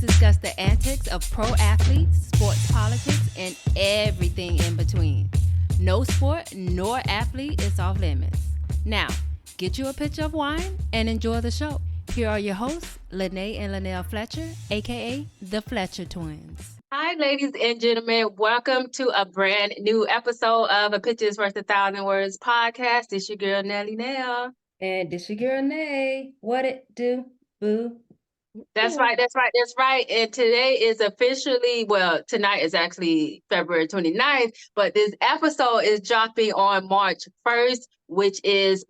discuss the antics of pro athletes, sports politics, and everything in between. No sport nor athlete is off limits. Now, get you a pitcher of wine and enjoy the show. Here are your hosts, Lene and Linnell Fletcher, aka the Fletcher Twins. Hi, ladies and gentlemen. Welcome to a brand new episode of A Picture's Worth 1,000 Words podcast. It's your girl, Nelly Nell. And this your girl, Nay. What it do, boo? That's right. And today is officially, tonight is actually February 29th, but this episode is dropping on March 1st, which is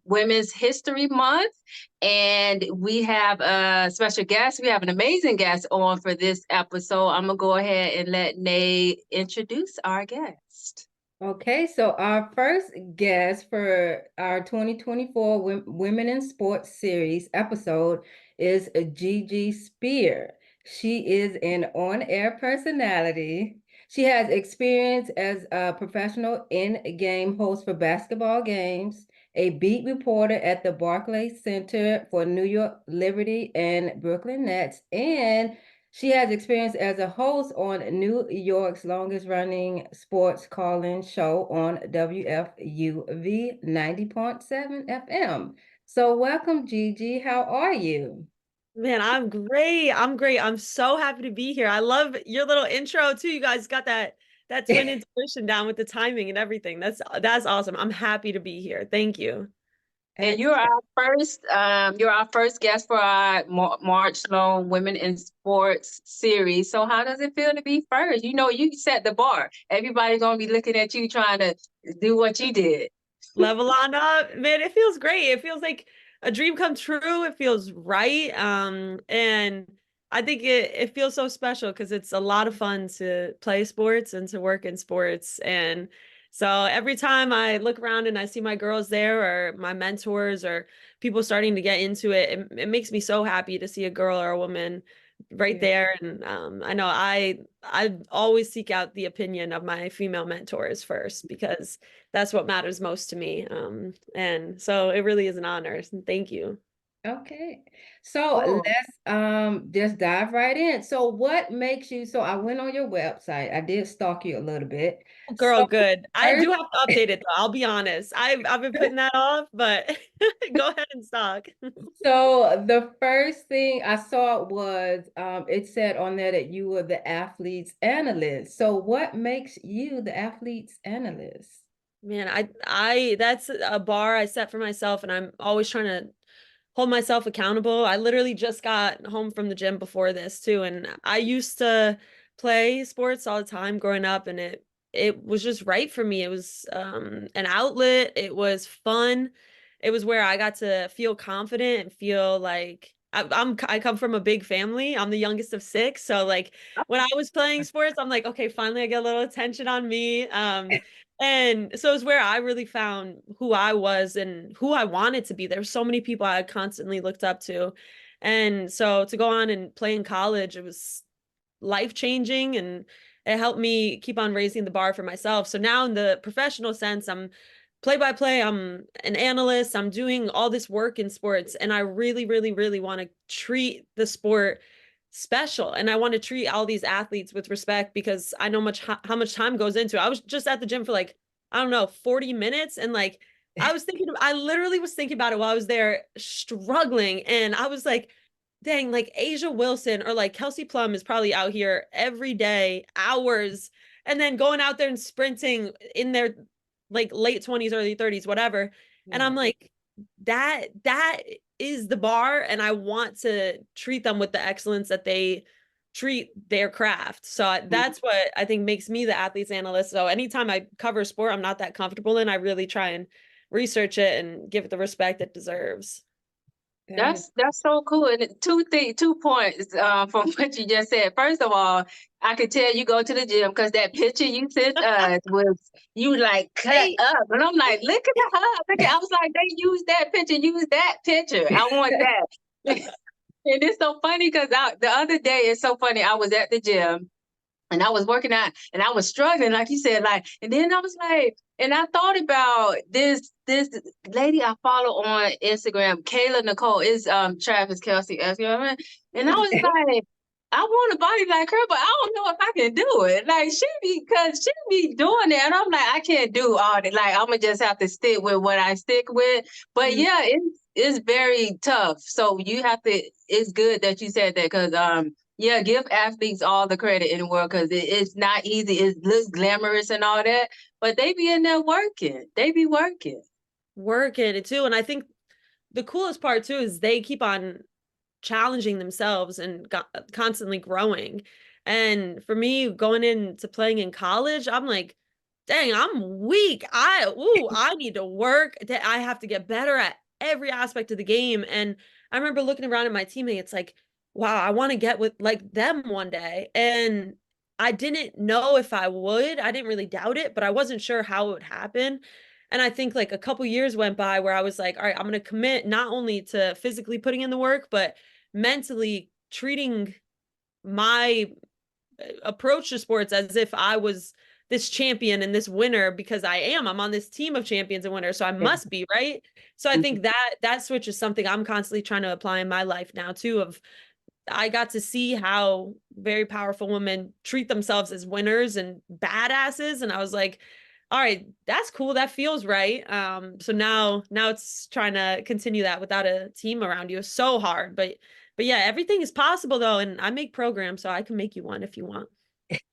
Women's History Month. And we have a special guest. We have an amazing guest on for this episode. I'm going to go ahead and let Nay introduce our guest. Okay, so our first guest for our 2024 Women in Sports series episode is Gigi Speer. She is an on-air personality. She has experience as a professional in-game host for basketball games, a beat reporter at the Barclays Center for New York Liberty and Brooklyn Nets, and she has experience as a host on New York's longest-running sports call-in show on WFUV 90.7 FM. So welcome, Gigi. How are you? Man, I'm great. I'm so happy to be here. I love your little intro too. You guys got that twin intuition down with the timing and everything. That's awesome. I'm happy to be here. Thank you. And you're our first guest for our March long Women in Sports series. So how does it feel to be first? You know, you set the bar. Everybody's gonna be looking at you trying to do what you did. Level on up, man. It feels great. It feels like a dream come true. It feels right. And I think it feels so special because it's a lot of fun to play sports and to work in sports. And so every time I look around and I see my girls there or my mentors or people starting to get into it, it makes me so happy to see a girl or a woman right there. And I know I always seek out the opinion of my female mentors first because that's what matters most to me. And so it really is an honor. Thank you. Okay, so let's just dive right in. So what makes you, so I went on your website. I did stalk you a little bit. Girl, So good. I do have to update it though. I'll be honest. I've been putting that off, but go ahead and stalk. So the first thing I saw was it said on there that you were the athlete's analyst. So what makes you the athlete's analyst? Man, I that's a bar I set for myself, and I'm always trying to hold myself accountable. I literally just got home from the gym before this too, and I used to play sports all the time growing up, and it was just right for me. It was an outlet. It was fun. It was where I got to feel confident and feel like I come from a big family. I'm the youngest of 6, so like when I was playing sports, I'm like, okay, finally I get a little attention on me. And so it's where I really found who I was and who I wanted to be. There were so many people I constantly looked up to. And so to go on and play in college, it was life-changing and it helped me keep on raising the bar for myself. So now in the professional sense, I'm play-by-play, I'm an analyst, I'm doing all this work in sports, and I really, really, really want to treat the sport special, and I want to treat all these athletes with respect because I know how much time goes into it. I was just at the gym for like, I don't know, 40 minutes, and like I literally was thinking about it while I was there struggling, and I was like, dang, like Asia Wilson or like Kelsey Plum is probably out here every day, hours, and then going out there and sprinting in their like late 20s, early 30s, whatever. And I'm like, that is the bar, and I want to treat them with the excellence that they treat their craft. So that's what I think makes me the athlete's analyst. So anytime I cover sport I'm not that comfortable in, I really try and research it and give it the respect it deserves. That's so cool. And 2 points from what you just said. First of all, I could tell you go to the gym because that picture you sent us was you like cut up, and I'm like, look at her. I was like, they use that picture. I want that. And it's so funny because the other day, it's so funny. I was at the gym and I was working out and I was struggling, like you said, like, and then I was like, and I thought about this lady I follow on Instagram, Kayla Nicole, is Travis Kelce, you know what I mean? And I was like, I want a body like her, but I don't know if I can do it. Like cause she be doing it, and I'm like, I can't do all that. Like I'm gonna just have to stick with what I stick with. But yeah, it's very tough. So you have to. It's good that you said that because yeah, give athletes all the credit in the world because it's not easy. It looks glamorous and all that, but they be in there working. They be working it too. And I think the coolest part too is they keep on challenging themselves and constantly growing. And for me, going into playing in college, I'm like, dang, I'm weak. I need to work. I have to get better at every aspect of the game. And I remember looking around at my teammates like, wow, I want to get with like them one day. And I didn't know if I would. I didn't really doubt it, but I wasn't sure how it would happen. And I think like a couple years went by where I was like, all right, I'm going to commit not only to physically putting in the work, but mentally treating my approach to sports as if I was this champion and this winner because I'm on this team of champions and winners. So I must be, right? So I think that switch is something I'm constantly trying to apply in my life now too, of I got to see how very powerful women treat themselves as winners and badasses. And I was like, all right, that's cool. That feels right. So now it's trying to continue that without a team around you. It's so hard, but yeah, everything is possible though. And I make programs, so I can make you one if you want.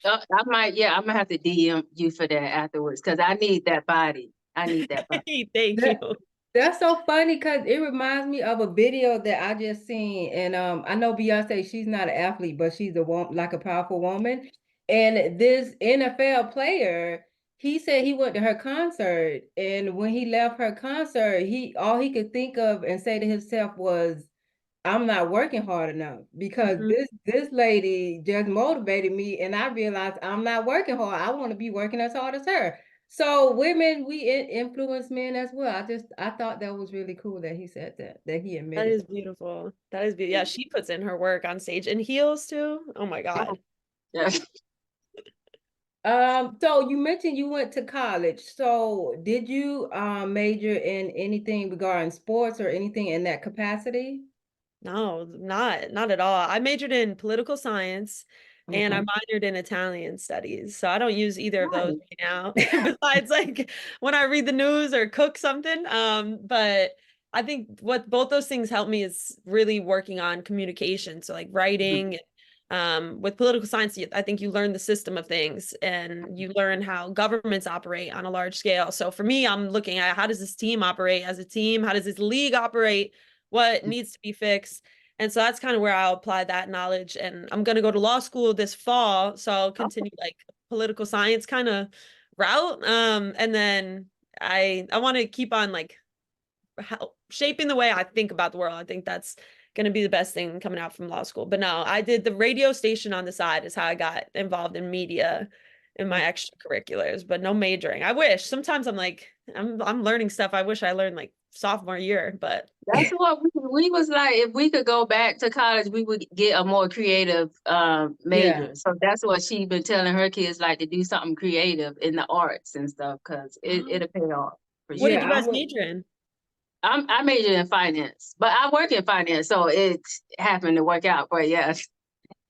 I might, yeah, I'm gonna have to DM you for that afterwards because I need that body. I need that body. Thank you. That's so funny because it reminds me of a video that I just seen. And I know Beyonce, she's not an athlete, but she's a woman, like a powerful woman. And this NFL player, he said he went to her concert, and when he left her concert, all he could think of and say to himself was, I'm not working hard enough because this lady just motivated me, and I realized I'm not working hard. I want to be working as hard as her. So women, we influence men as well. I thought that was really cool that he said that he That admitted. is beautiful. That is beautiful. Yeah, she puts in her work on stage in heels too. Oh my God. Yeah. So you mentioned you went to college. So did you major in anything regarding sports or anything in that capacity? No, not at all. I majored in political science and I Okay. minored in Italian studies. So I don't use either of those Nice. right now. Besides like when I read the news or cook something. But I think what both those things help me is really working on communication. So like writing, with political science, I think you learn the system of things and you learn how governments operate on a large scale. So for me, I'm looking at how does this team operate as a team? How does this league operate? What needs to be fixed? And so that's kind of where I'll apply that knowledge. And I'm going to go to law school this fall. So I'll continue like political science kind of route. And then I want to keep on like shaping the way I think about the world. I think that's going to be the best thing coming out from law school. But no, I did the radio station on the side is how I got involved in media in my extracurriculars, but no majoring. I wish. Sometimes I'm like, I'm learning stuff I wish I learned like sophomore year, but That's what we was like. If we could go back to college, we would get a more creative major. Yeah. So that's what she been telling her kids, like to do something creative in the arts and stuff, because it'll pay off for what sure. did you Yeah, guys major in? I majored in finance, but I work in finance, so it happened to work out. But yeah,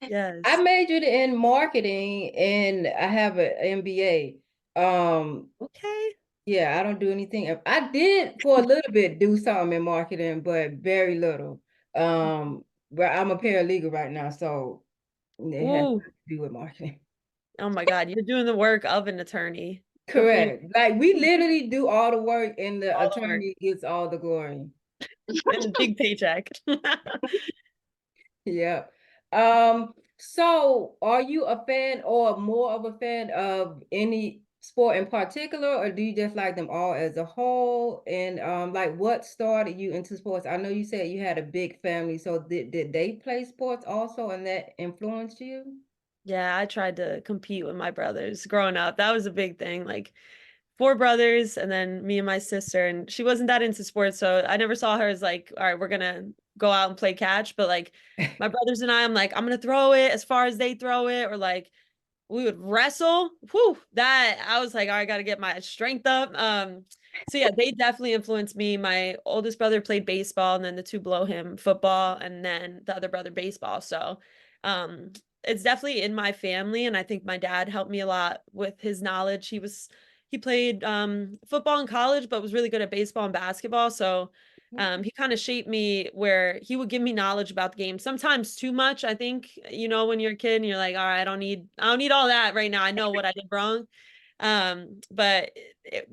I Yes. majored in marketing and I have an MBA. Okay. Yeah, I don't do anything. I did for a little bit do something in marketing, but very little. But I'm a paralegal right now, so it has Ooh. nothing to do with marketing. Oh my God, you're doing the work of an attorney. Good for you. Correct. Like we literally do all the work and the All the work attorney gets all the glory. and big paycheck. Yeah. So are you a fan or more of a fan of any sport in particular, or do you just like them all as a whole? And like what started you into sports? I know you said you had a big family, so did they play sports also and that influenced you? Yeah, I tried to compete with my brothers growing up. That was a big thing. Like four brothers and then me and my sister, and she wasn't that into sports, so I never saw her as like, all right, we're gonna go out and play catch. But like my brothers and I'm like, I'm gonna throw it as far as they throw it, or like we would wrestle. Whew, that I was like, I got to get my strength up. So yeah, they definitely influenced me. My oldest brother played baseball, and then the two below him football, and then the other brother baseball. So it's definitely in my family. And I think my dad helped me a lot with his knowledge. He played football in college, but was really good at baseball and basketball. So he kind of shaped me where he would give me knowledge about the game, sometimes too much. I think, when you're a kid and you're like, all right, I don't need all that right now. I know what I did wrong. But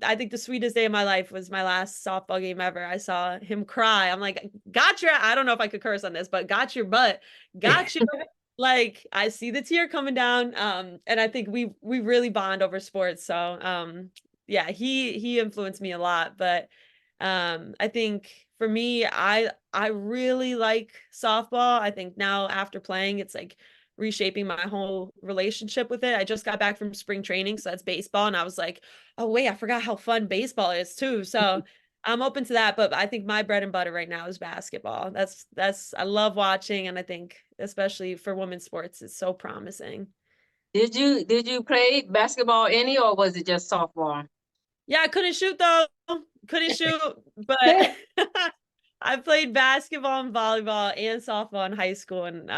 I think the sweetest day of my life was my last softball game ever. I saw him cry. I'm like, I don't know if I could curse on this, but got your butt, got you. Like, I see the tear coming down. And I think we really bond over sports. So yeah, he influenced me a lot. But I think for me, I really like softball. I think now after playing, it's like reshaping my whole relationship with it. I just got back from spring training, so that's baseball, and I was like, oh wait, I forgot how fun baseball is too. So I'm open to that, but I think my bread and butter right now is basketball. That's I love watching, and I think especially for women's sports, it's so promising. Did you play basketball any, or was it just softball? Yeah, I couldn't shoot though. Couldn't shoot, but I played basketball and volleyball and softball in high school, and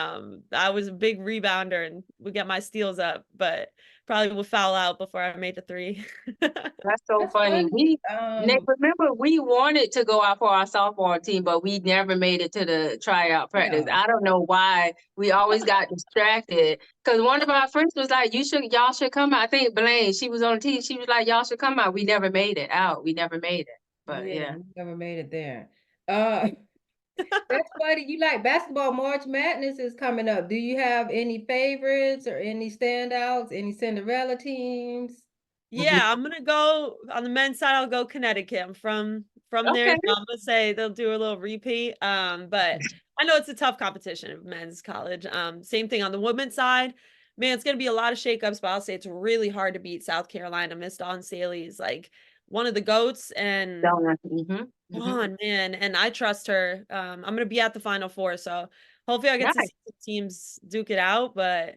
I was a big rebounder and would get my steals up, but probably would foul out before I made the three. That's so That's funny. funny. Nick, remember we wanted to go out for our softball team, but we never made it to the tryout practice. Yeah. I don't know why. We always got distracted because one of our friends was like, y'all should come out. I think Blaine, she was on the team. She was like, y'all should come out. We never made it out. We never made it. But yeah. we never made it there. That's funny. You like basketball. March Madness is coming up. Do you have any favorites or any standouts, any Cinderella teams? Yeah, I'm gonna go on the men's side. I'll go Connecticut. I'm from there, Okay. so I'm gonna say they'll do a little repeat. But I know it's a tough competition of men's college. Same thing on the women's side. Man, it's gonna be a lot of shakeups, but I'll say it's really hard to beat South Carolina. Miss Dawn Staley's like one of the goats, and on, man, and I trust her. I'm gonna be at the Final Four, so hopefully I get to Nice. see the teams duke it out. But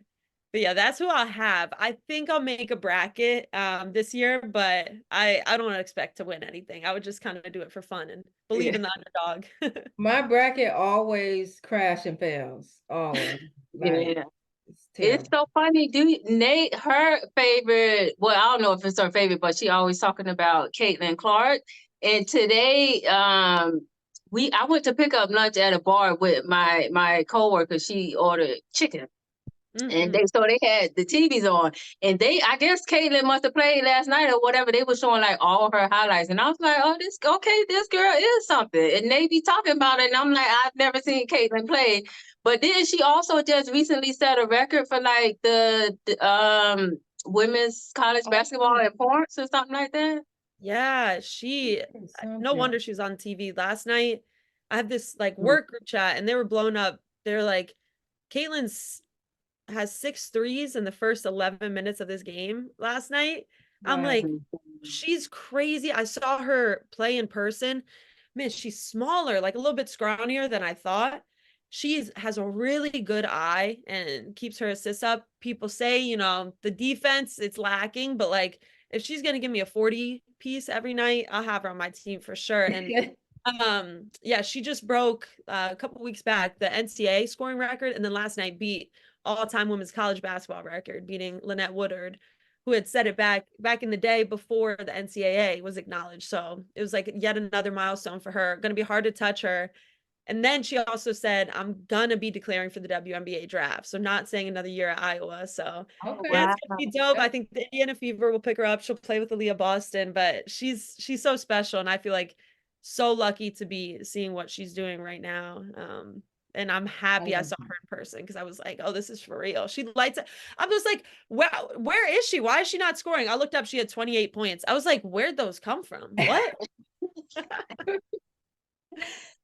yeah, that's who I'll have. I think I'll make a bracket this year, but I don't expect to win anything. I would just kind of do it for fun and believe in the underdog. My bracket always crash and fails. Always. Like, Yeah. it's It's terrible. so funny. Nate, her favorite, well, I don't know if it's her favorite, but she always talking about Caitlin Clark. And today, I went to pick up lunch at a bar with my coworker. She ordered chicken. And they had the TVs on, and I guess Caitlin must have played last night or whatever. They were showing like all her highlights, and I was like, "Oh, this girl is something." And they be talking about it, and I'm like, "I've never seen Caitlin play." But then she also just recently set a record for like the women's college basketball in points or something like that. Yeah, no wonder she was on TV last night. I have this like work group chat, and they were blown up. They're like, Caitlin's has 6 threes in the first 11 minutes of this game last night. I'm like, she's crazy. I saw her play in person. Man, she's smaller, like a little bit scrawnier than I thought. She has a really good eye and keeps her assists up. People say, the defense, it's lacking, but like if she's going to give me a 40 piece every night, I'll have her on my team for sure. And yeah, she just broke a couple weeks back the NCAA scoring record, and then last night beat all-time women's college basketball record, beating Lynette Woodard, who had set it back in the day before the NCAA was acknowledged. So it was like yet another milestone for her. Going to be hard to touch her. And then she also said, I'm going to be declaring for the WNBA draft. So not saying another year at Iowa. So yeah, it's going to be dope. I think the Indiana Fever will pick her up. She'll play with Aaliyah Boston, but she's so special. And I feel like so lucky to be seeing what she's doing right now. And I'm happy I saw her in person because I was like, oh, this is for real. She lights it. I'm just like, wow, where is she? Why is she not scoring? I looked up, she had 28 points. I was like, where'd those come from? What?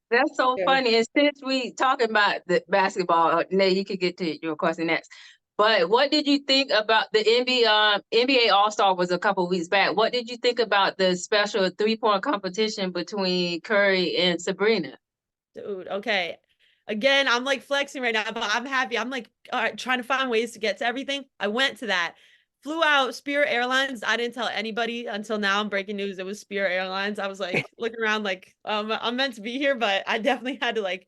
That's so funny. And since we talking about the basketball, Nate, you could get to your question next. But what did you think about the NBA All-Star was a couple weeks back? What did you think about the special 3-point competition between Curry and Sabrina? Dude, okay. Again, I'm like flexing right now, but I'm happy. I'm like trying to find ways to get to everything. I went to that. Flew out Spirit Airlines. I didn't tell anybody until now. I'm breaking news. It was Spirit Airlines. I was like looking around like I'm meant to be here, but I definitely had to like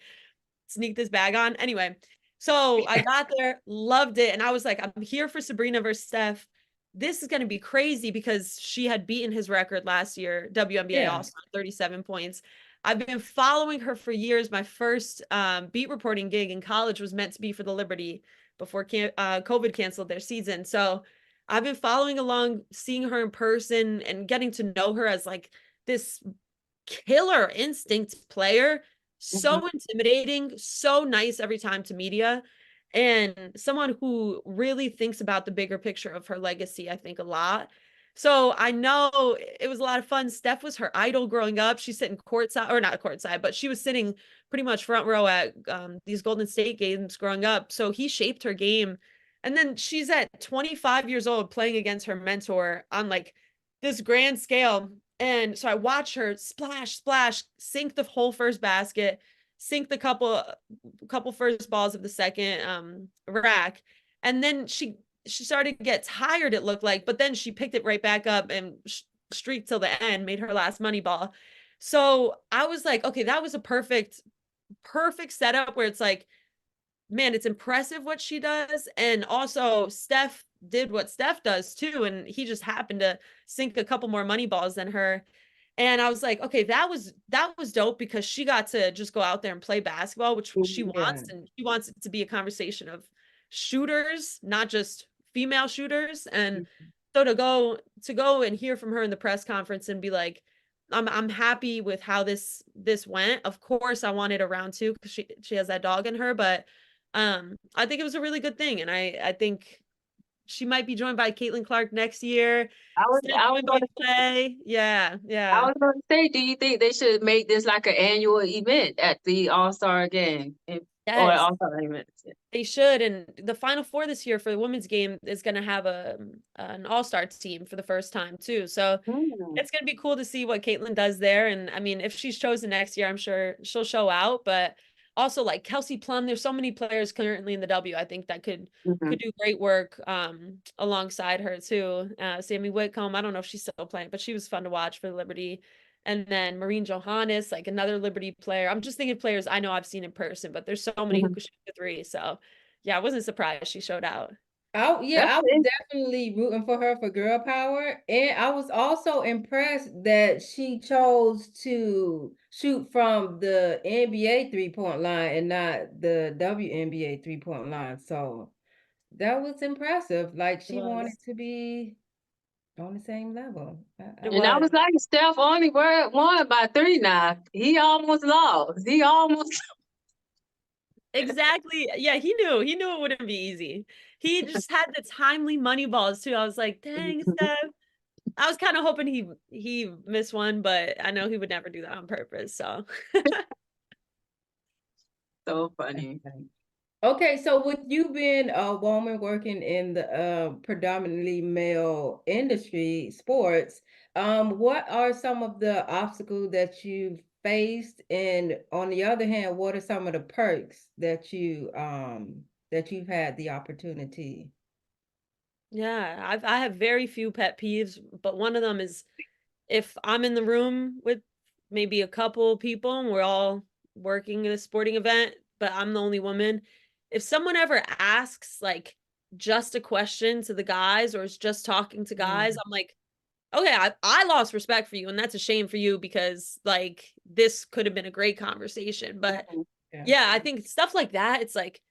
sneak this bag on. Anyway, So I got there, loved it. And I was like, I'm here for Sabrina versus Steph. This is going to be crazy because she had beaten his record last year, WNBA All-Star, 37 points. I've been following her for years. My first beat reporting gig in college was meant to be for the Liberty before COVID canceled their season. So I've been following along, seeing her in person and getting to know her as like this killer instinct player. So intimidating, so nice every time to media, and someone who really thinks about the bigger picture of her legacy, I think, a lot. So I know it was a lot of fun. Steph was her idol growing up. She's sitting courtside, or not courtside, but she was sitting pretty much front row at these Golden State games growing up. So he shaped her game. And then she's at 25 years old playing against her mentor on like this grand scale. And so I watch her splash, splash, sink the whole first basket, sink the couple first balls of the second rack. And then she started to get tired, it looked like, but then she picked it right back up and streaked till the end, made her last money ball. So I was like, okay, that was a perfect setup where it's like, man, it's impressive what she does. And also Steph did what Steph does too. And he just happened to sink a couple more money balls than her. And I was like, okay, that was dope because she got to just go out there and play basketball, which she wants. And she wants it to be a conversation of shooters, not just female shooters. And so to go and hear from her in the press conference and be like, I'm happy with how this went. Of course, I wanted a round two because she has that dog in her, but I think it was a really good thing. And I think she might be joined by Caitlin Clark next year. I was going to play. Yeah. I was going to say, do you think they should make this like an annual event at the All-Star game or Yes, All-Star event? they should. And the Final Four this year for the women's game is going to have an all-star team for the first time too. So it's going to be cool to see what Caitlin does there. And I mean, if she's chosen next year, I'm sure she'll show out. But also like Kelsey Plum, there's so many players currently in the W, I think that could do great work alongside her too. Sammy Whitcomb, I don't know if she's still playing, but she was fun to watch for the Liberty. And then Maureen Johannes, like another Liberty player. I'm just thinking players I know I've seen in person, but there's so many who could shoot the three. So yeah, I wasn't surprised she showed out. Oh yeah, I was definitely rooting for her for girl power. And I was also impressed that she chose to shoot from the NBA 3-point line and not the WNBA 3-point line. So that was impressive. Like she wanted to be on the same level. And I was like, Steph only won by 3 now. He almost lost. Exactly. Yeah, he knew it wouldn't be easy. He just had the timely money balls too. I was like, dang, Steph. I was kind of hoping he missed one, but I know he would never do that on purpose. So so funny. Okay, so with you being a woman working in the predominantly male industry, sports, what are some of the obstacles that you've faced? And on the other hand, what are some of the perks that you've had the opportunity? yeah, I have very few pet peeves, but one of them is if I'm in the room with maybe a couple people and we're all working in a sporting event, but I'm the only woman, if someone ever asks like just a question to the guys or is just talking to guys, I'm like, okay, I lost respect for you, and that's a shame for you because like this could have been a great conversation. But yeah, I think stuff like that, it's like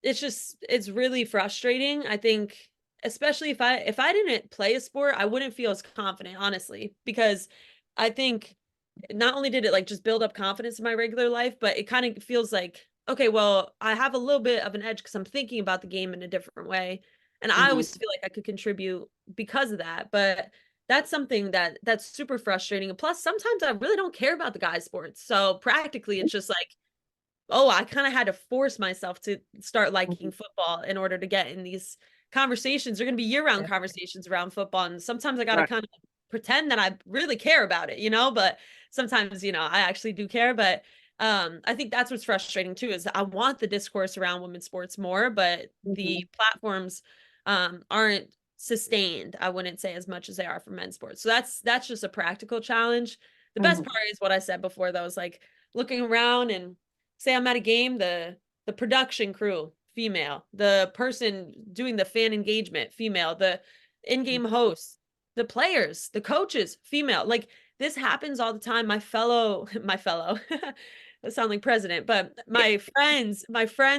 it's really frustrating. I think especially if I didn't play a sport, I wouldn't feel as confident, honestly, because I think not only did it like just build up confidence in my regular life, but it kind of feels like, okay, well, I have a little bit of an edge because I'm thinking about the game in a different way. And I always feel like I could contribute because of that. But that's something that's super frustrating. And plus, sometimes I really don't care about the guys' sports. So practically, it's just like, oh, I kind of had to force myself to start liking football in order to get in these conversations. They're going to be year-round conversations around football. And sometimes I got to kind of pretend that I really care about it, but sometimes, I actually do care. But I think that's what's frustrating too, is I want the discourse around women's sports more, but the platforms aren't sustained, I wouldn't say, as much as they are for men's sports. So that's just a practical challenge. The best part is what I said before, though, is like looking around and say I'm at a game, the production crew female. The person doing the fan engagement, female. The in-game host, the players, the coaches, female. Like, this happens all the time. My fellow, that sound like president, but my friends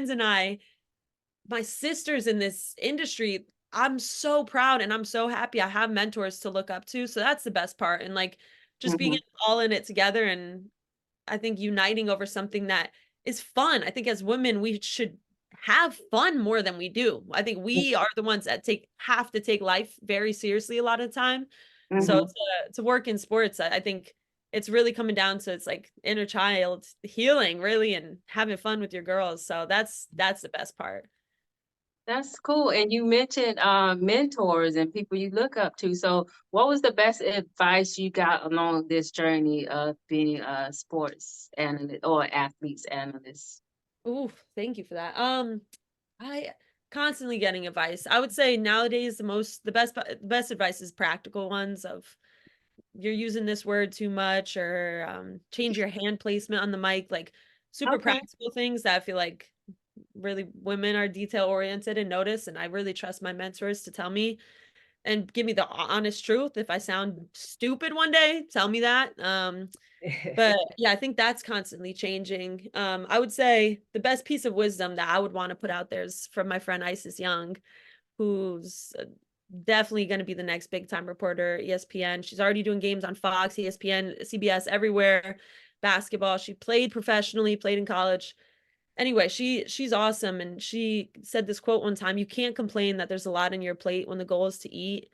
and I, my sisters in this industry, I'm so proud and I'm so happy I have mentors to look up to. So that's the best part. And like, just being all in it together, and I think uniting over something that is fun. I think as women, we should have fun more than we do. I think we are the ones that have to take life very seriously a lot of the time. So to work in sports, I think it's really coming down to, it's like inner child healing, really, and having fun with your girls. So that's the best part. That's cool. And you mentioned mentors and people you look up to. So what was the best advice you got along this journey of being a sports analyst or athletes analyst? Ooh, thank you for that. I constantly getting advice. I would say nowadays the best advice is practical ones of, you're using this word too much, or change your hand placement on the mic, like super practical things that I feel like really women are detail oriented and notice, and I really trust my mentors to tell me and give me the honest truth. If I sound stupid one day, tell me that. But yeah, I think that's constantly changing. I would say the best piece of wisdom that I would want to put out there is from my friend Isis Young, who's definitely going to be the next big time reporter, ESPN. She's already doing games on Fox, ESPN, CBS, everywhere. Basketball. She played professionally, played in college. Anyway, she's awesome, and she said this quote one time: "You can't complain that there's a lot on your plate when the goal is to eat."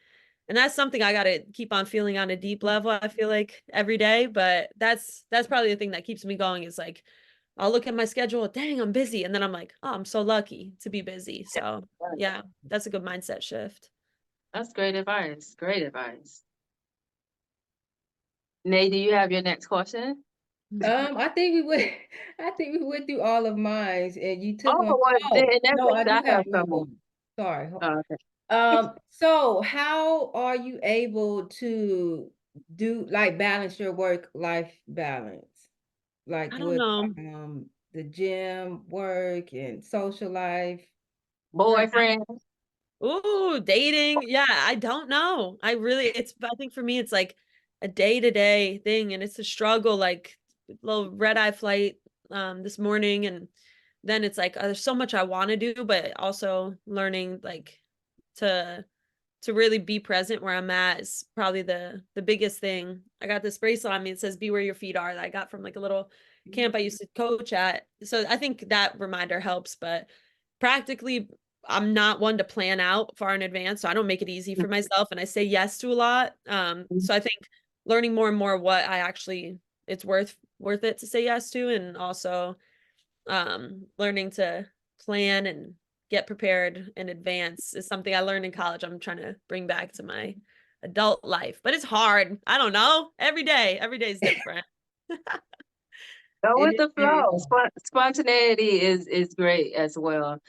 And that's something I got to keep on feeling on a deep level, I feel like, every day. But that's probably the thing that keeps me going, is like, I'll look at my schedule, dang, I'm busy. And then I'm like, oh, I'm so lucky to be busy. So yeah, that's a good mindset shift. That's great advice. Great advice. Nate, do you have your next question? I think we went. I think we went through all of mine, and you took one. Oh, well, Oh, then that no, I means do I have have one some more. more. Sorry. Oh, okay. So how are you able to do, like, balance your work-life balance, like I don't with know. the gym, work, and social life? Boyfriend. Ooh, dating. Yeah, I don't know. I think for me, it's like a day-to-day thing, and it's a struggle, like little red-eye flight this morning. And then it's like, there's so much I want to do, but also learning like to really be present where I'm at is probably the biggest thing. I got this bracelet on me. It says "Be where your feet are," that I got from like a little camp I used to coach at. So I think that reminder helps, but practically I'm not one to plan out far in advance. So I don't make it easy for myself, and I say yes to a lot. So I think learning more and more what I actually, it's worth it to say yes to, and also learning to plan and get prepared in advance is something I learned in college. I'm trying to bring back to my adult life, but it's hard. I don't know. Every day is different. Go It with is the very flow. hard. Spontaneity is great as well.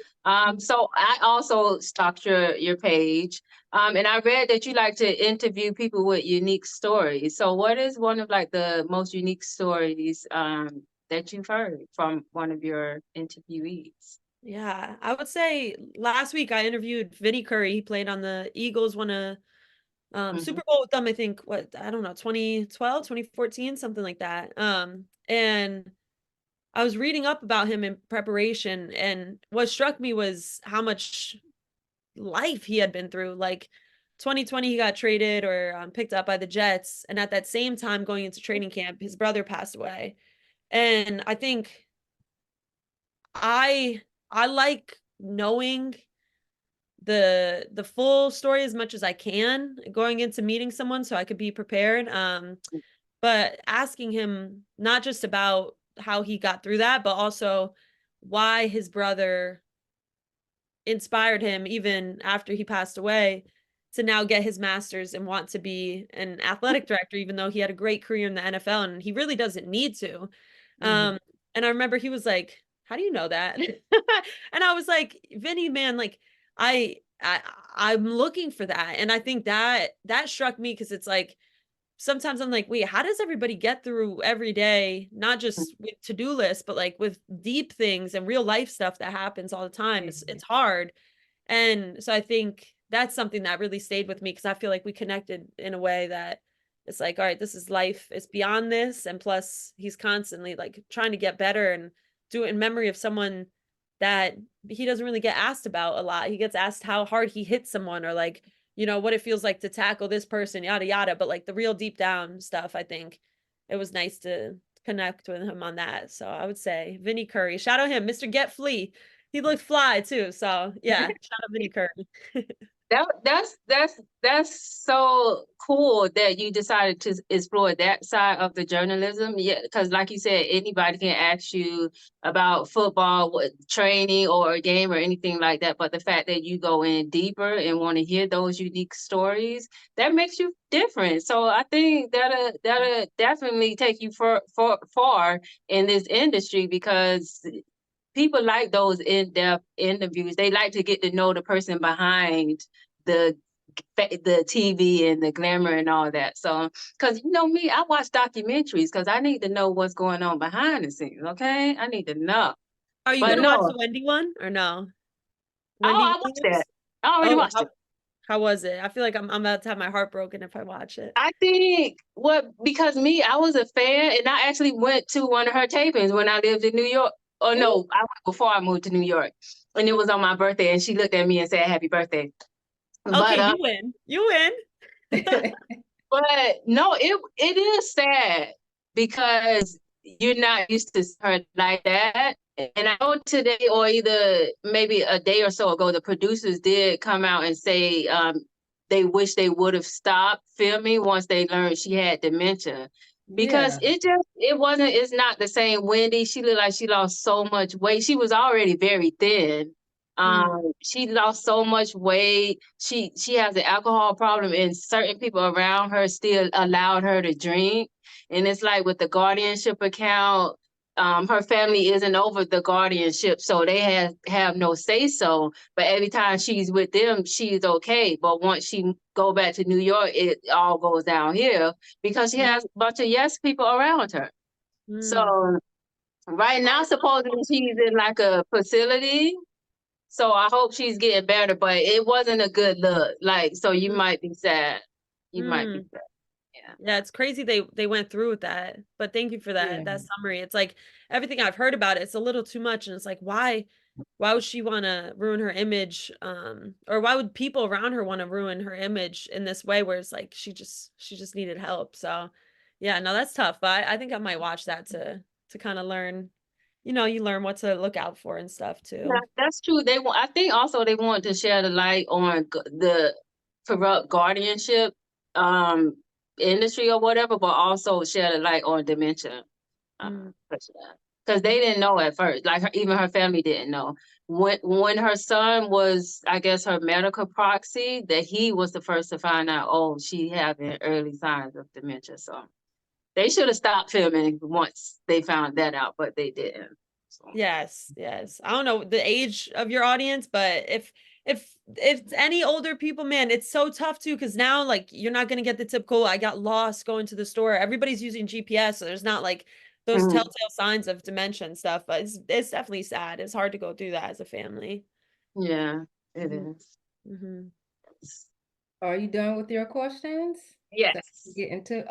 So I also stalked your page, and I read that you like to interview people with unique stories. So what is one of like the most unique stories that you've heard from one of your interviewees? Yeah, I would say last week I interviewed Vinny Curry. He played on the Eagles, won a Mhm. Super Bowl with them, I think, what, I don't know, 2012, 2014, something like that. And I was reading up about him in preparation, and what struck me was how much life he had been through. Like 2020, he got traded or picked up by the Jets, and at that same time, going into training camp, his brother passed away. And I think I I like knowing the full story as much as I can going into meeting someone, so I could be prepared. But asking him not just about how he got through that, but also why his brother inspired him even after he passed away to now get his master's and want to be an athletic director, even though he had a great career in the NFL and he really doesn't need to. Mhm. And I remember he was like, "How do you know that?" And I was like, "Vinny, man, like I I'm looking for that." And I think that struck me, because it's like, sometimes I'm like, wait, how does everybody get through every day, not just with to-do lists, but like with deep things and real life stuff that happens all the time? It's hard. And so I think that's something that really stayed with me because I feel like we connected in a way that it's like, all right, this is life. It's beyond this. And plus he's constantly like trying to get better and do it in memory of someone that he doesn't really get asked about a lot. He gets asked how hard he hit someone or like, you know, what it feels like to tackle this person, yada, yada. But like the real deep down stuff, I think it was nice to connect with him on that. So I would say Vinny Curry, shout out him, Mr. Get Flea. He looked fly too. So yeah, shout out Vinny Curry. That's so cool that you decided to explore that side of the journalism. Yeah, because like you said, anybody can ask you about football, what training or a game or anything like that. But the fact that you go in deeper and want to hear those unique stories, that makes you different. So I think that'll definitely take you far in this industry because people like those in-depth interviews. They like to get to know the person behind the TV and the glamour and all that. So, because you know me, I watch documentaries because I need to know what's going on behind the scenes. Okay, I need to know. Are you But gonna watch no, the Wendy one or no? oh, Wendy I watched that. Williams? I already Oh, watched it. how was it? I feel like I'm about to have my heart broken if I watch it. I think because me, I was a fan, and I actually went to one of her tapings when I lived in New York. Oh no, I went before I moved to New York, and it was on my birthday, and she looked at me and said, "Happy birthday." Okay, But you win. You win. but no, it is sad because you're not used to her like that. And I know today, or either maybe a day or so ago, the producers did come out and say they wish they would have stopped filming once they learned she had dementia. Because Yeah. it's not the same Wendy. She looked like she lost so much weight. She was already very thin. She lost so much weight. She has an alcohol problem, and certain people around her still allowed her to drink. And it's like with the guardianship account, her family isn't over the guardianship, so they have no say so. But every time she's with them, she's okay. But once she go back to New York, it all goes downhill because she has a bunch of yes people around her. So right now, supposedly she's in like a facility. So I hope she's getting better, but it wasn't a good look. Like, so you might be sad. You might be sad. Yeah. Yeah, it's crazy they went through with that. But thank you for that Yeah. summary. It's like everything I've heard about it, it's a little too much. And it's like, why would she want to ruin her image? Or why would people around her want to ruin her image in this way where it's like she just needed help. So yeah, no, that's tough. But I think I might watch that to kind of learn, you know, you learn what to look out for and stuff too. Yeah, that's true. I think also they want to shed a light on the corrupt guardianship industry or whatever, but also shed a light on dementia. Because they didn't know at first, like even her family didn't know. When her son was, I guess, her medical proxy, that he was the first to find out, oh, she having early signs of dementia. So they should have stopped filming once they found that out, but they didn't. So. Yes. I don't know the age of your audience, but if it's any older people, man, it's so tough too because now like you're not gonna get the typical I got lost going to the store. Everybody's using GPS, so there's not like those telltale signs of dementia and stuff. But it's definitely sad. It's hard to go through that as a family. Yeah, it is. Are you done with your questions? Yes. Get into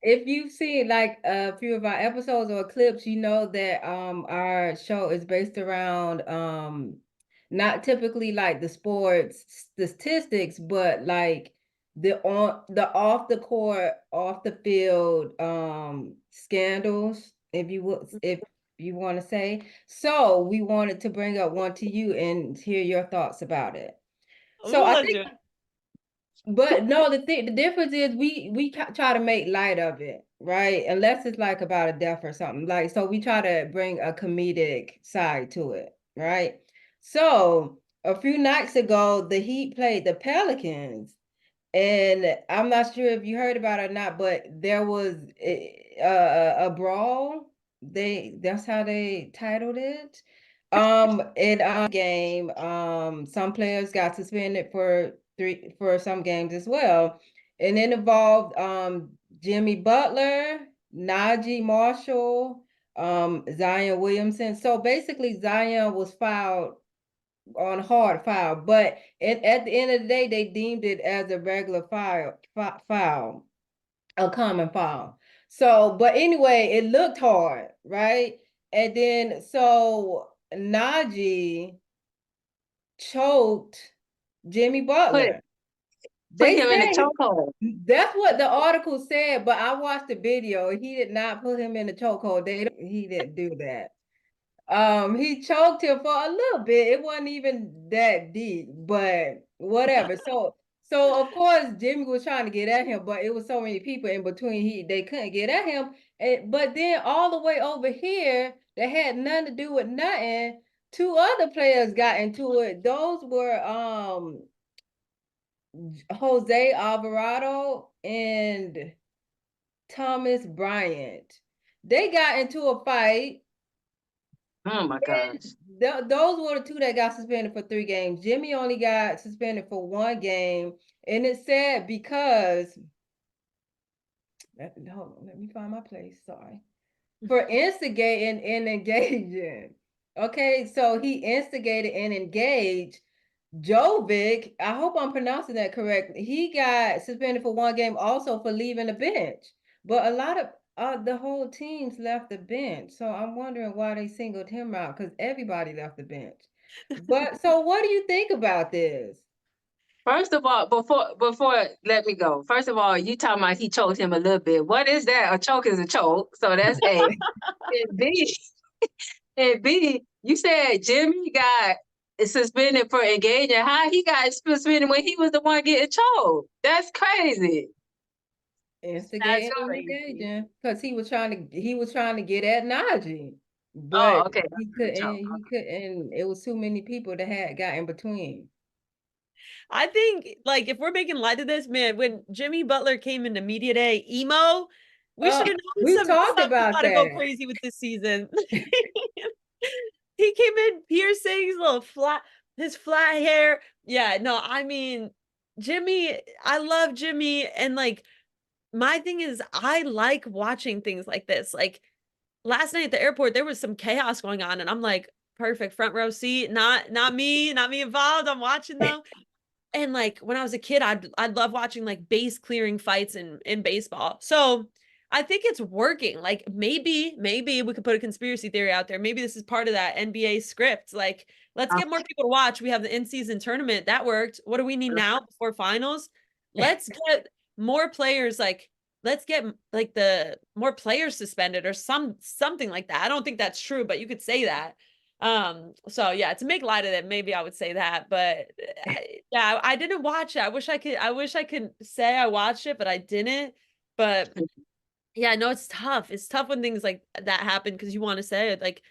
if you've seen like a few of our episodes or clips, you know that our show is based around not typically like the sports statistics, but like the off the court, off the field scandals, if you want to say. So we wanted to bring up one to you and hear your thoughts about it. So I think but no, the difference is we try to make light of it, right? Unless it's like about a death or something. Like, so we try to bring a comedic side to it, right? So a few nights ago, the Heat played the Pelicans, and I'm not sure if you heard about it or not, but there was a brawl. That's how they titled it. In a game, some players got suspended for some games as well. And it involved Jimmy Butler, Najee Marshall, Zion Williamson. So basically Zion was fouled on hard foul, but at the end of the day, they deemed it as a regular foul, a common foul. So, but anyway, it looked hard, right? And then so Najee choked Jimmy Butler. Put They him in a said chokehold. that's what the article said, but I watched the video. He did not put him in the chokehold. He didn't do that. He choked him for a little bit. It wasn't even that deep, but whatever. So of course Jimmy was trying to get at him, but it was so many people in between. They couldn't get at him. But then all the way over here, that had nothing to do with nothing. Two other players got into it. Those were Jose Alvarado and Thomas Bryant. They got into a fight. Oh my gosh. Those were the two that got suspended for 3 games. Jimmy only got suspended for 1 game. And it's sad because, hold on, let me find my place. Sorry. For instigating and engaging. Okay, so he instigated and engaged Jovic. I hope I'm pronouncing that correct. He got suspended for 1 game also for leaving the bench. But a lot of the whole teams left the bench. So I'm wondering why they singled him out, because everybody left the bench. But so what do you think about this? First of all, before let me go. First of all, you talking about he choked him a little bit. What is that? A choke is a choke. So that's A. And B, and B, you said Jimmy got suspended for engaging. How he got suspended when he was the one getting choked? That's crazy. Instigating and crazy. engaging. Because he was trying to get at Najee. Oh, But okay. he couldn't, it was too many people that had got in between. I think, like, if we're making light of this, man, when Jimmy Butler came into media day emo, we should have known we some talked stuff was about about to go that. crazy with this season. He came in piercing his flat hair. Yeah, no, I mean, Jimmy, I love Jimmy, and like my thing is I like watching things like this. Like last night at the airport, there was some chaos going on, and I'm like, perfect front row seat, not me involved. I'm watching though. And like when I was a kid, I'd love watching like base clearing fights in baseball. So I think it's working. Like maybe we could put a conspiracy theory out there. Maybe this is part of that NBA script. Like, let's get more people to watch. We have the in-season tournament. That worked. What do we need now before finals? Let's get more players, like let's get like the more players suspended or something like that. I don't think that's true, but you could say that. So yeah, to make light of it, maybe I would say that, but yeah, I didn't watch it. I wish I could say I watched it, but I didn't. But yeah, no, it's tough. It's tough when things like that happen because you want to say it, like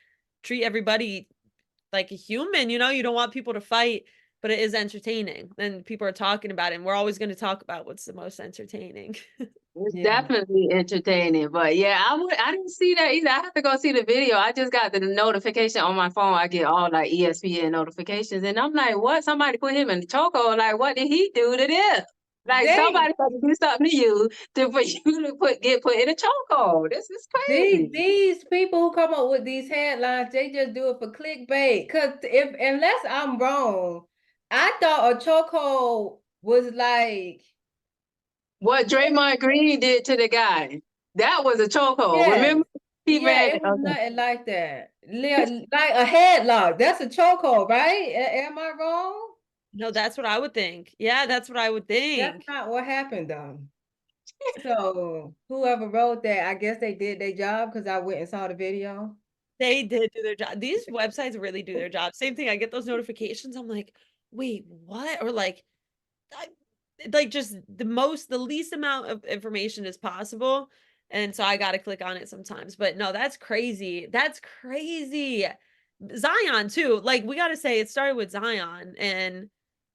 treat everybody like a human, you know, you don't want people to fight, but it is entertaining. And people are talking about it, and we're always going to talk about what's the most entertaining. It's Yeah. definitely entertaining, but yeah, I didn't see that either. I have to go see the video. I just got the notification on my phone. I get all like ESPN notifications, and I'm like, what? Somebody put him in the chokehold. Like, what did he do to them? Like somebody got to do something to you for you to get put in a chokehold. This is crazy. These people who come up with these headlines, they just do it for clickbait. Cause unless I'm wrong, I thought a chokehold was like, What Draymond Green did to the guy, that was a chokehold. yeah, Remember? He ran. it was nothing like that. Like a headlock. That's a chokehold, right? Am I wrong? No, that's what I would think. Yeah, that's what I would That's think. not what happened though. So whoever wrote that, I guess they did their job because I went and saw the video. They did do their job. These websites really do their job. Same thing. I get those notifications. I'm like, wait, what? Or like, I, like just the least amount of information as possible. And so I got to click on it sometimes. But no, that's crazy. That's crazy. Zion too. Like we got to say it started with Zion, and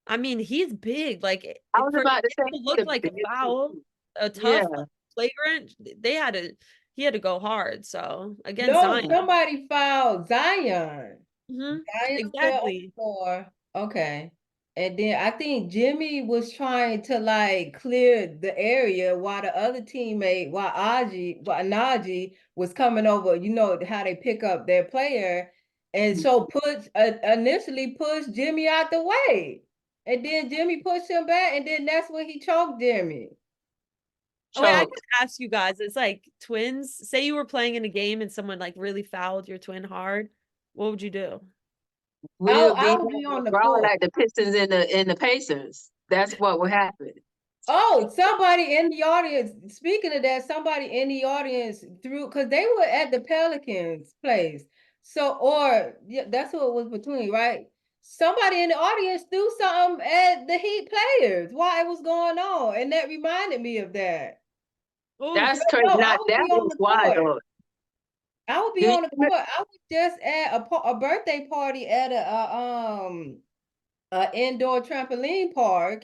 I mean he's big. Like I was for about to it say to look like a foul, a yeah. tough flagrant. He had to go hard. So again, No, Zion. somebody fouled Zion. Mhm. Zion fell on the Exactly. floor. Okay. And then I think Jimmy was trying to like clear the area while the other teammate, while Najee was coming over, you know how they pick up their player. And so initially pushed Jimmy out the way. And then Jimmy pushed him back, and then that's when he choked Jimmy. Oh, wait, I So could ask you guys, it's like twins. Say you were playing in a game and someone like really fouled your twin hard. What would you do? we'll I be would be on the brawl court. like the Pistons and the Pacers. That's what will happen. Oh, somebody in the audience, speaking of that, somebody in the audience threw, because they were at the Pelicans place. So, or yeah, that's what it was between, right? Somebody in the audience threw something at the Heat players while it was going on. And that reminded me of that. Oh, That's But crazy. no, Now I would that be on is the wild. court. I would be Do you, on the court. I was just at a birthday party at a indoor trampoline park.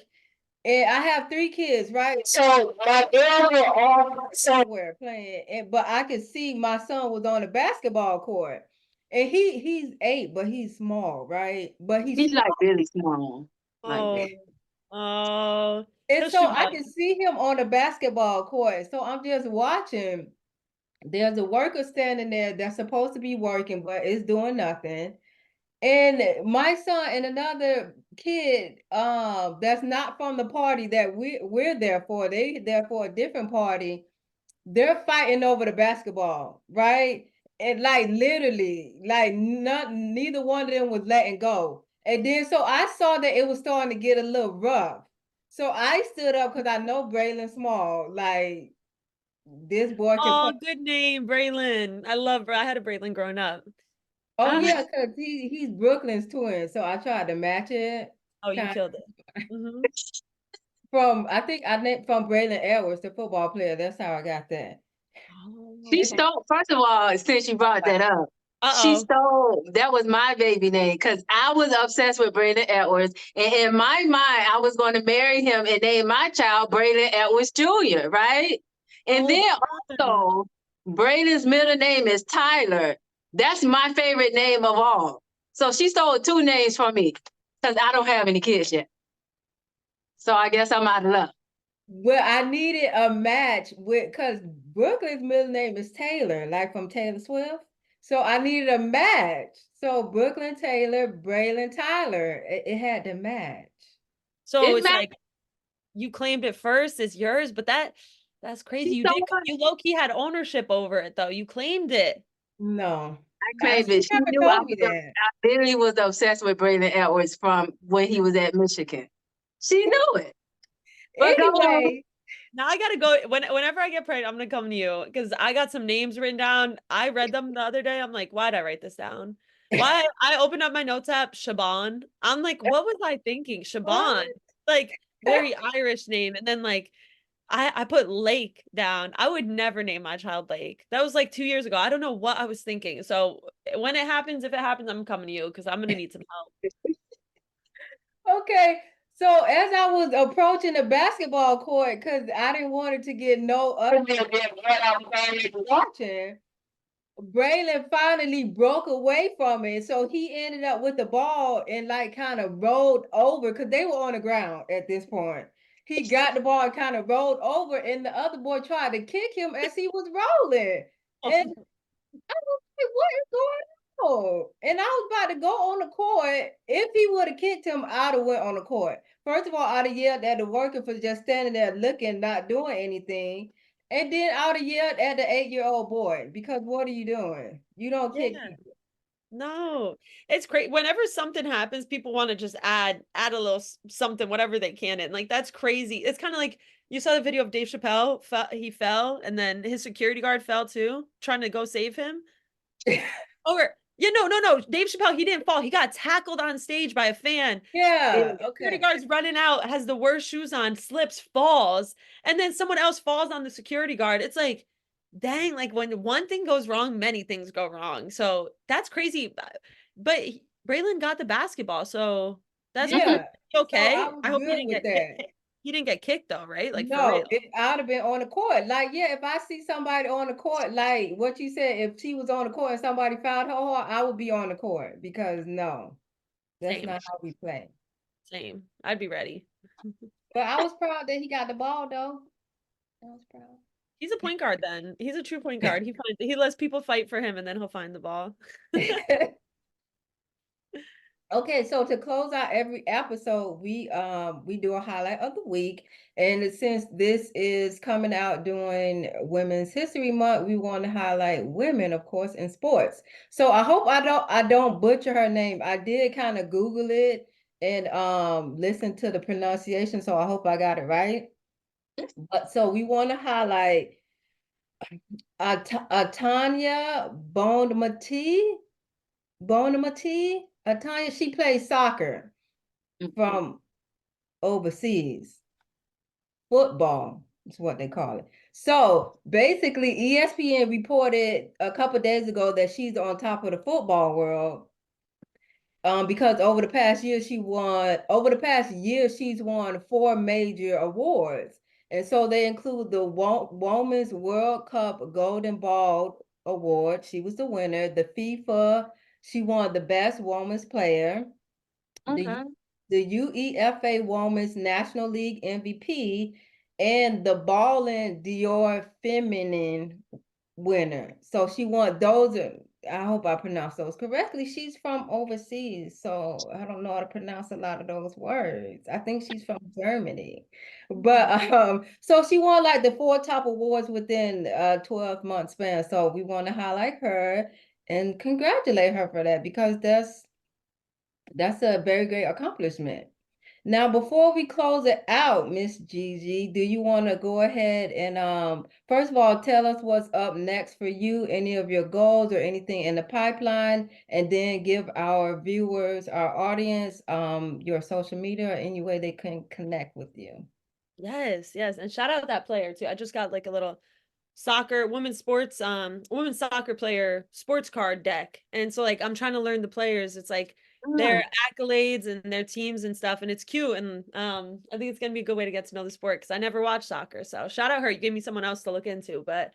And I have 3 kids, right? So my girls were all somewhere playing, but I could see my son was on the basketball court. And he's 8, but he's small, right? But he's he's small. like really small. Like oh, oh, And he'll so shoot I up. can see him on the basketball court. So I'm just watching. There's a worker standing there that's supposed to be working, but is doing nothing. And my son and another kid, that's not from the party that we're there for. They there for a different party. They're fighting over the basketball, right? And like literally, like neither one of them was letting go. And then so I saw that it was starting to get a little rough. So I stood up because I know Braylon Small. Like this boy can play. Oh, good name, Braylon. I had a Braylon growing up. Oh uh, yeah, because he's Brooklyn's twin. So I tried to match it. Oh, you Kind killed it. Hmm. From I think I named from Braylon Edwards, the football player. That's how I got that. Oh, she And stole. First of all, since you brought that up, she uh-oh. stole. That was my baby name because I was obsessed with Brandon Edwards, and in my mind, I was going to marry him and name my child Brandon Edwards Jr. Right, and Oh, then fun. also Braden's middle name is Tyler. That's my favorite name of all. So she stole 2 names from me because I don't have any kids yet. So I guess I'm out of luck. well, I needed a match with because Brooklyn's middle name is Taylor, like from Taylor Swift. So I needed a match. So Brooklyn Taylor, Braylon Tyler. It had to match. So It it's matters like you claimed it first as yours, but that's crazy. she You stole did mine. you low-key had ownership over it though. You claimed it. No, I claimed she it. She never knew told me that. I literally was obsessed with Braden Edwards from when he was at Michigan. She knew it. But go on. Anyway, Now I gotta go whenever I get pregnant, I'm gonna come to you because I got some names written down. I read them the other day. I'm like, why'd I write this down? Why I opened up my notes app, Shaban. I'm like, what was I thinking? what? Shaban. Like very Irish name. And then like I put Lake down. I would never name my child Lake. That was like 2 years ago. I don't know what I was thinking. So when it happens, if it happens, I'm coming to you because I'm gonna need some help. Okay, so as I was approaching the basketball court, because I didn't want it to get no other than what I was already watching, Braylon finally broke away from it. So he ended up with the ball and like kind of rolled over because they were on the ground at this point. He got the ball and kind of rolled over, and the other boy tried to kick him as he was rolling. And I was like, what is going on? And I was about to go on the court. If he would have kicked him, I'd have went on the court. First of all, I'd have yelled at the worker for just standing there looking, not doing anything. And then I would have yelled at the 8-year-old boy because what are you doing? You don't kick Yeah. people. No, it's great. Whenever something happens, people want to just add a little something, whatever they can in. Like that's crazy. It's kind of like you saw the video of Dave Chappelle. He fell, and then his security guard fell too, trying to go save him. Or yeah, no. Dave Chappelle, he didn't fall. He got tackled on stage by a fan. Yeah, Security okay. guard's running out, has the worst shoes on, slips, falls, and then someone else falls on the security guard. It's like, dang, like when one thing goes wrong, many things go wrong. So that's crazy. But Braylon got the basketball, so that's good. Yeah. So I Okay. was I hope he good didn't with get that. he didn't get kicked though, right? Like for No, real. I'd have been on the court. Like, yeah, if I see somebody on the court, like what you said, if she was on the court and somebody fouled her hard, I would be on the court because no, that's Same. not how we play. Same. I'd be ready. But I was proud that he got the ball, though. I was proud. He's a point guard then. He's a true point guard. He lets people fight for him and then he'll find the ball. Okay, so to close out every episode, we do a highlight of the week. And since this is coming out during Women's History Month, we want to highlight women, of course, in sports. So I hope I don't butcher her name. I did kind of Google it and listen to the pronunciation, so I hope I got it right. But so we want to highlight Tanya Bonamati. Tanya, she plays soccer from overseas. Football is what they call it. So basically, ESPN reported a couple days ago that she's on top of the football world. Because over the past year she's won 4 major awards. And so they include the Women's World Cup Golden Ball Award. She was the winner. The FIFA, she won the best women's player. Okay. The UEFA Women's National League MVP and the Ballin Dior Feminine winner. So she won those. I hope I pronounced those correctly. She's from overseas, so I don't know how to pronounce a lot of those words. I think she's from Germany. But so she won like the 4 top awards within a 12-month span. So we want to highlight her and congratulate her for that, because that's a very great accomplishment. Now, before we close it out, Miss Gigi, do you want to go ahead and first of all, tell us what's up next for you, any of your goals or anything in the pipeline, and then give our viewers, our audience, your social media or any way they can connect with you. Yes, yes. And shout out that player too. I just got like a little women's soccer player sports card deck. And so like I'm trying to learn the players. It's like their accolades and their teams and stuff. And it's cute. And I think it's gonna be a good way to get to know the sport because I never watched soccer. So shout out her. You gave me someone else to look into. But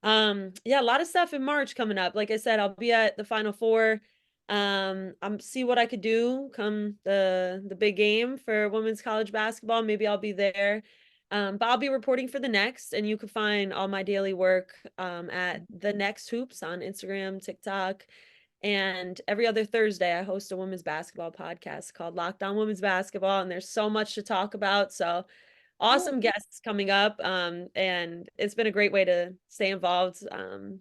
yeah, a lot of stuff in March coming up. Like I said, I'll be at the Final Four. I'm see what I could do come the big game for women's college basketball. Maybe I'll be there. But I'll be reporting for the Next, and you can find all my daily work at the Next Hoops on Instagram, TikTok, and every other Thursday I host a women's basketball podcast called Locked On Women's Basketball, and there's so much to talk about. So awesome guests coming up, and it's been a great way to stay involved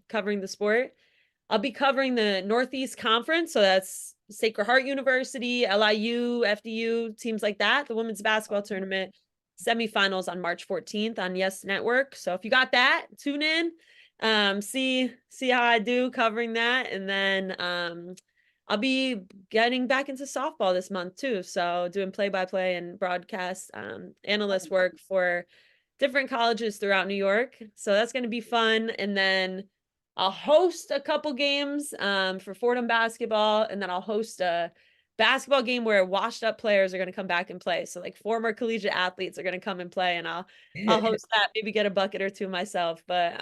covering the sport. I'll be covering the Northeast Conference, so that's Sacred Heart University, LIU, FDU, teams like that. The women's basketball tournament semifinals on March 14th on Yes Network. So if you got that, tune in, see how I do covering that, and then I'll be getting back into softball this month too. So doing play-by-play and broadcast analyst work for different colleges throughout New York. So that's going to be fun. And then I'll host a couple games for Fordham basketball, and then I'll host a basketball game where washed up players are going to come back and play. So like former collegiate athletes are going to come and play, and I'll host that, maybe get a bucket or two myself. But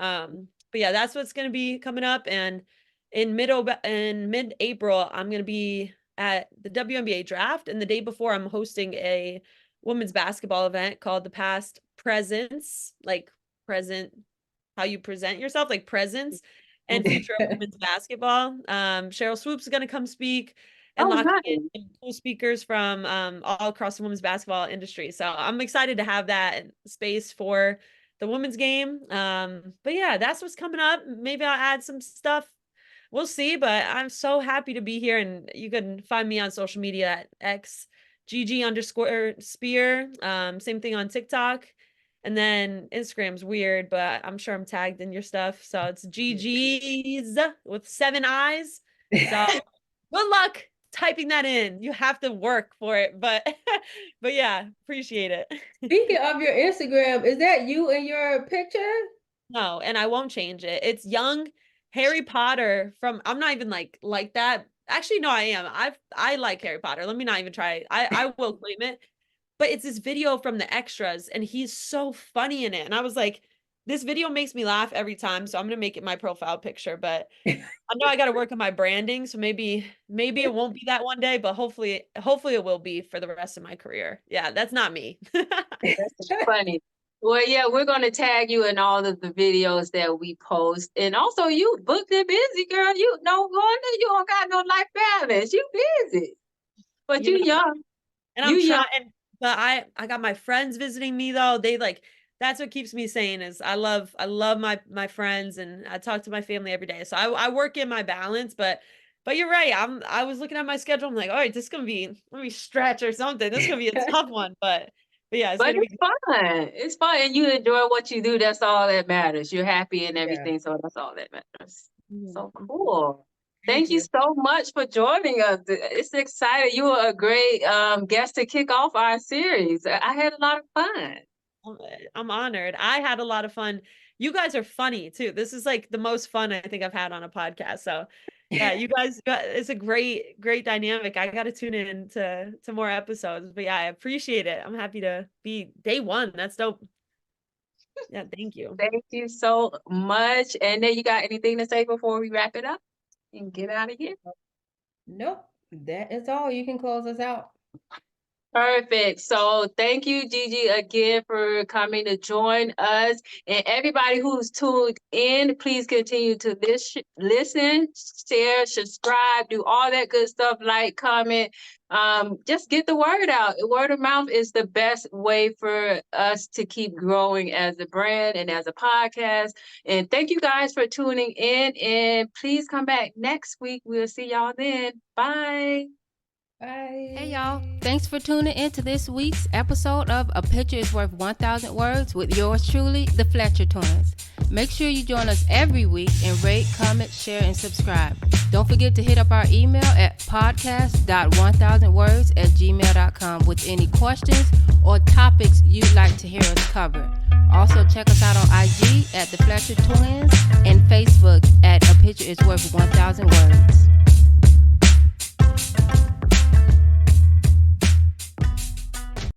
yeah, that's what's going to be coming up. And in mid-April, I'm going to be at the WNBA draft, and the day before I'm hosting a women's basketball event called the Past Presence, like present, how you present yourself, like presence and future of women's basketball. Cheryl Swoops is going to come speak, and locking in cool speakers from all across the women's basketball industry. So I'm excited to have that space for the women's game. But yeah, that's what's coming up. Maybe I'll add some stuff. We'll see, but I'm so happy to be here, and you can find me on social media at X Gigi_Speer. Same thing on TikTok. And then Instagram's weird, but I'm sure I'm tagged in your stuff. So it's GG's with 7 eyes. So good luck typing that in. You have to work for it, but yeah, appreciate it. Speaking of your Instagram, is that you in your picture? No, and I won't change it. It's young Harry Potter from, I'm not even like that. Actually, no, I am. I like Harry Potter. Let me not even try. I will claim it. But it's this video from the extras, and he's so funny in it. And I was like, this video makes me laugh every time, so I'm gonna make it my profile picture, but I know I got to work on my branding, so maybe it won't be that one day, but hopefully it will be for the rest of my career. Yeah, that's not me. That's funny. Well, yeah, we're going to tag you in all of the videos that we post. And also, you booked and busy, girl. You no wonder you don't got no life balance. You busy. But you young. And I'm trying, but I got my friends visiting me though. They like, that's what keeps me sane is I love my friends, and I talk to my family every day. So I work in my balance, but you're right. I was looking at my schedule. I'm like, all right, this is gonna be, let me stretch or something. This is gonna be a tough one, but yeah, it's But it's fun. It's fun, and you enjoy what you do. That's all that matters. You're happy and everything, so that's all that matters. So cool. Thank you so much for joining us. It's exciting. You were a great guest to kick off our series. I had a lot of fun. I'm honored. I had a lot of fun. You guys are funny too. This is like the most fun I think I've had on a podcast. So yeah, you guys, it's a great dynamic. I got to tune in to more episodes, but yeah, I appreciate it. I'm happy to be day one. That's dope. Yeah. Thank you. Thank you so much. And then you got anything to say before we wrap it up and get out of here? Nope. That is all. You can close us out. Perfect. So thank you, Gigi, again for coming to join us. And everybody who's tuned in, please continue to listen, share, subscribe, do all that good stuff, like, comment. Just get the word out. Word of mouth is the best way for us to keep growing as a brand and as a podcast. And thank you guys for tuning in. And please come back next week. We'll see y'all then. Bye. Bye. Hey y'all, thanks for tuning in to this week's episode of A Picture is Worth 1,000 Words with yours truly, the Fletcher Twins. Make sure you join us every week and rate, comment, share, and subscribe. Don't forget to hit up our email at podcast.1000words@gmail.com with any questions or topics you'd like to hear us cover. Also check us out on IG at the Fletcher Twins and Facebook at A Picture is Worth 1,000 Words.